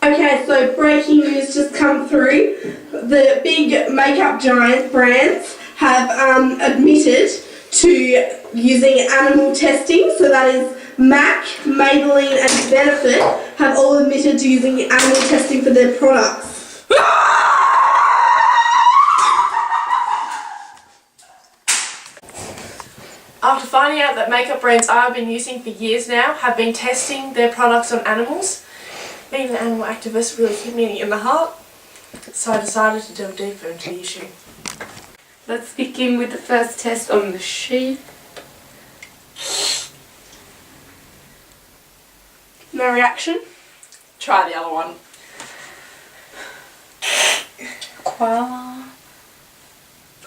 Okay, so breaking news just come through. The big makeup giant brands have admitted to using animal testing. So that is Mac, Maybelline and Benefit have all admitted to using animal testing for their products. After finding out that makeup brands I've been using for years now have been testing their products on animals, being an animal activist really hit me in the heart, so I decided to delve deeper into the issue. Let's begin with the first test on the sheep. No reaction? Try the other one. Koala.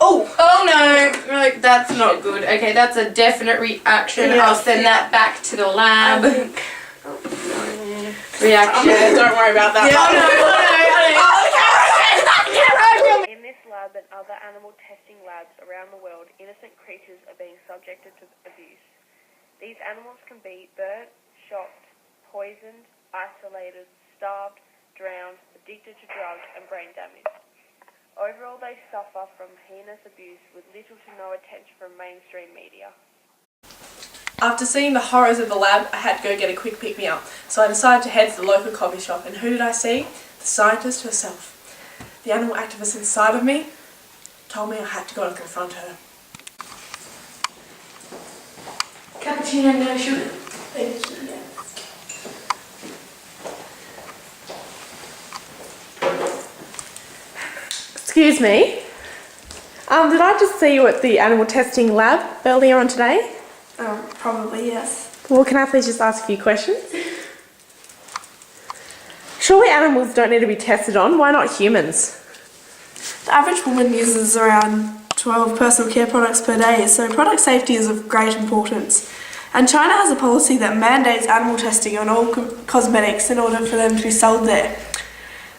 Oh no, that's not good. Okay, that's a definite reaction. Yes, I'll send that back to the lab. Reaction. Don't worry about that. In this lab and other animal testing labs around the world, innocent creatures are being subjected to abuse. These animals can be burnt, shocked, poisoned, isolated, starved, drowned, addicted to drugs and brain damage. Overall, they suffer from heinous abuse with little to no attention from mainstream media. After seeing the horrors of the lab, I had to go get a quick pick-me-up, so I decided to head to the local coffee shop, and who did I see? The scientist herself. The animal activist inside of me told me I had to go and confront her. Cappuccino, no sugar. Thank you. Excuse me. Did I just see you at the animal testing lab earlier on today? Probably, yes. Well, can I please just ask a few questions? Surely animals don't need to be tested on. Why not humans? The average woman uses around 12 personal care products per day, so product safety is of great importance. And China has a policy that mandates animal testing on all cosmetics in order for them to be sold there.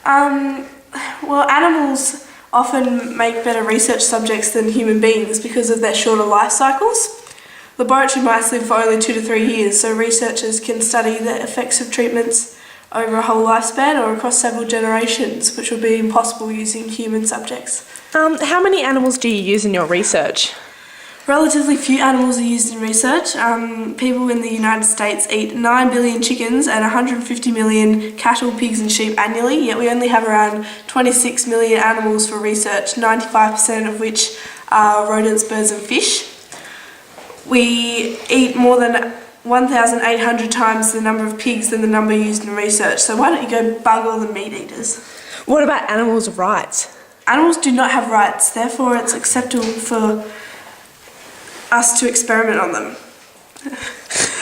Well, animals often make better research subjects than human beings because of their shorter life cycles. Laboratory mice live for only 2 to 3 years, so researchers can study the effects of treatments over a whole lifespan or across several generations, which would be impossible using human subjects. How many animals do you use in your research? Relatively few animals are used in research. People in the United States eat 9 billion chickens and 150 million cattle, pigs and sheep annually, yet we only have around 26 million animals for research, 95% of which are rodents, birds and fish. We eat more than 1,800 times the number of pigs than the number used in research, so why don't you go bug all the meat eaters? What about animals' rights? Animals do not have rights, therefore it's acceptable for us to experiment on them.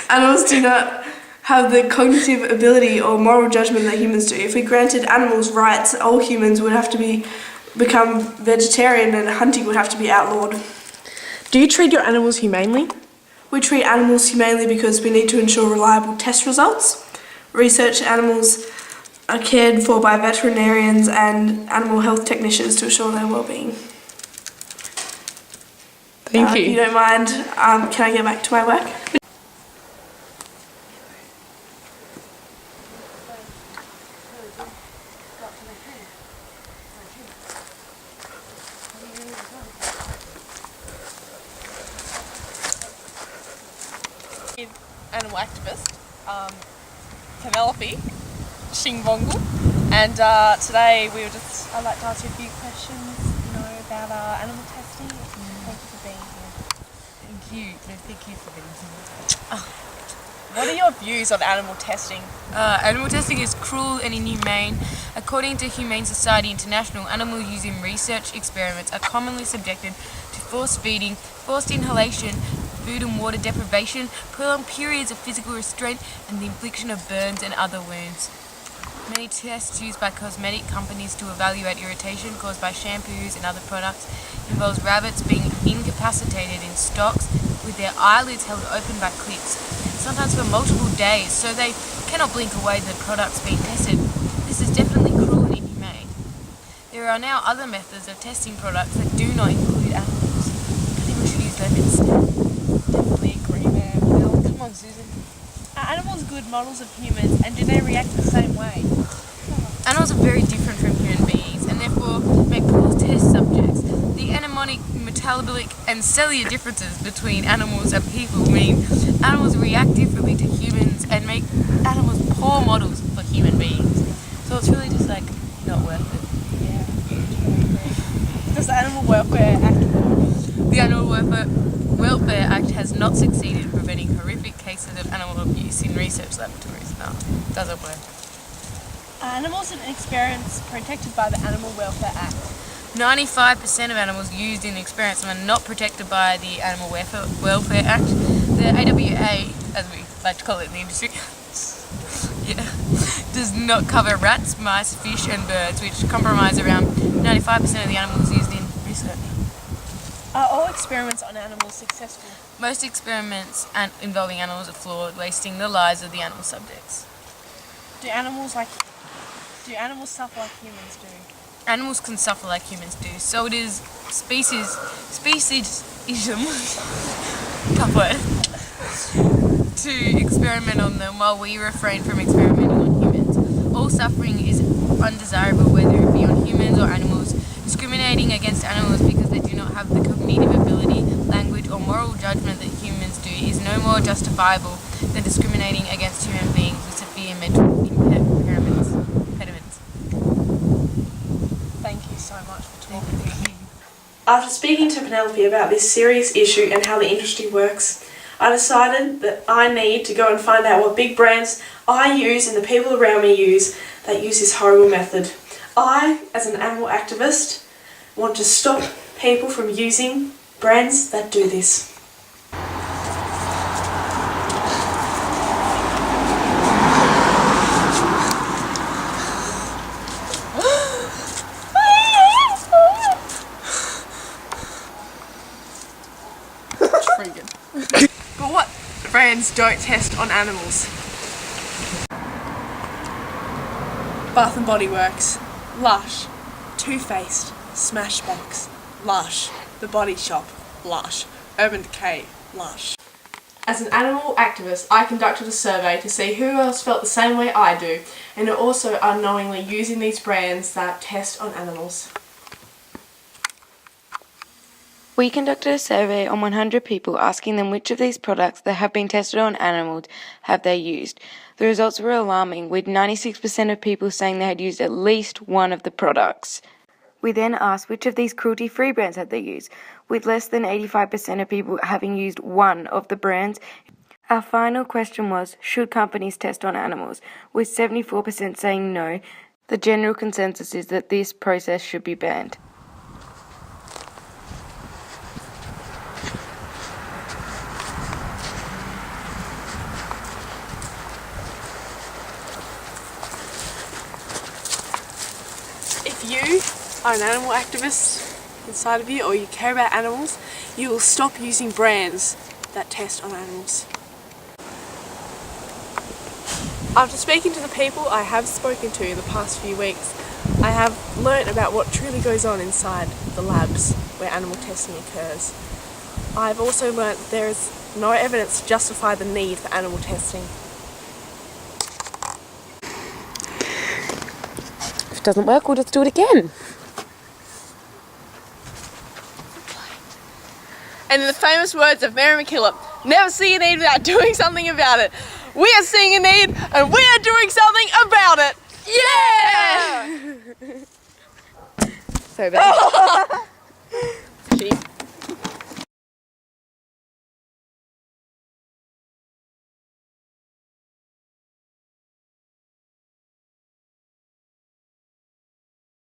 Animals do not have the cognitive ability or moral judgment that humans do. If we granted animals rights, all humans would have to become vegetarian and hunting would have to be outlawed. Do you treat your animals humanely? We treat animals humanely because we need to ensure reliable test results. Research animals are cared for by veterinarians and animal health technicians to ensure their well-being. Thank you. If you don't mind, can I get back to my work? Animal activist, Penelope Shingbongle, and today I'd like to ask you a few questions, about animal testing. Thank you for being here. Thank you for being here. What are your views on animal testing? Animal testing is cruel and inhumane. According to Humane Society International, animals used in research experiments are commonly subjected to forced feeding, forced inhalation, food and water deprivation, prolonged periods of physical restraint, and the infliction of burns and other wounds. Many tests used by cosmetic companies to evaluate irritation caused by shampoos and other products involves rabbits being incapacitated in stocks with their eyelids held open by clips, sometimes for multiple days, so they cannot blink away the products being tested. This is definitely cruel and inhumane. There are now other methods of testing products that do not include animals. I think we should use them instead. Definitely agree there. Well, come on, Susan. Are animals good models of humans, and do they react the same way? Animals are very different from human beings and therefore make poor test subjects. The anemonic, metabolic and cellular differences between animals and people mean animals react differently to humans and make animals poor models for human beings. So it's really just like not worth it. Does the Animal Welfare Act work? The Animal Welfare Act has not succeeded in preventing horrific cases of animal abuse in research laboratories. No, it doesn't work. Are animals and experiments protected by the Animal Welfare Act? 95% of animals used in experiments are not protected by the Animal Welfare Act. The AWA, as we like to call it in the industry, does not cover rats, mice, fish and birds, which comprise around 95% of the animals used in research. Are all experiments on animals successful? Most experiments involving animals are flawed, wasting the lives of the animal subjects. Do animals suffer like humans do? Animals can suffer like humans do, so it is speciesism, tough word, to experiment on them while we refrain from experimenting on humans. All suffering is undesirable, whether it be on humans or animals. Discriminating against animals because they do not have the cognitive ability, language or moral judgment that humans do is no more justifiable than discriminating against human beings with severe mental impediments. Thank you so much for talking to me. After speaking to Penelope about this serious issue and how the industry works, I decided that I need to go and find out what big brands I use and the people around me use that use this horrible method. I, as an animal activist, want to stop people from using brands that do this. But what brands don't test on animals? Bath and Body Works, Lush, Too Faced, Smashbox, Lush, The Body Shop, Lush, Urban Decay, Lush. As an animal activist, I conducted a survey to see who else felt the same way I do and are also unknowingly using these brands that test on animals. We conducted a survey on 100 people asking them which of these products that have been tested on animals have they used. The results were alarming, with 96% of people saying they had used at least one of the products. We then asked which of these cruelty-free brands had they used, with less than 85% of people having used one of the brands. Our final question was, should companies test on animals? With 74% saying no, the general consensus is that this process should be banned. If you are an animal activist inside of you, or you care about animals, you will stop using brands that test on animals. After speaking to the people I have spoken to in the past few weeks, I have learnt about what truly goes on inside the labs where animal testing occurs. I've also learnt there is no evidence to justify the need for animal testing. If it doesn't work, we'll just do it again. And in the famous words of Mary Mack, never see a need without doing something about it. We are seeing a need and we are doing something about it. Yeah! So bad.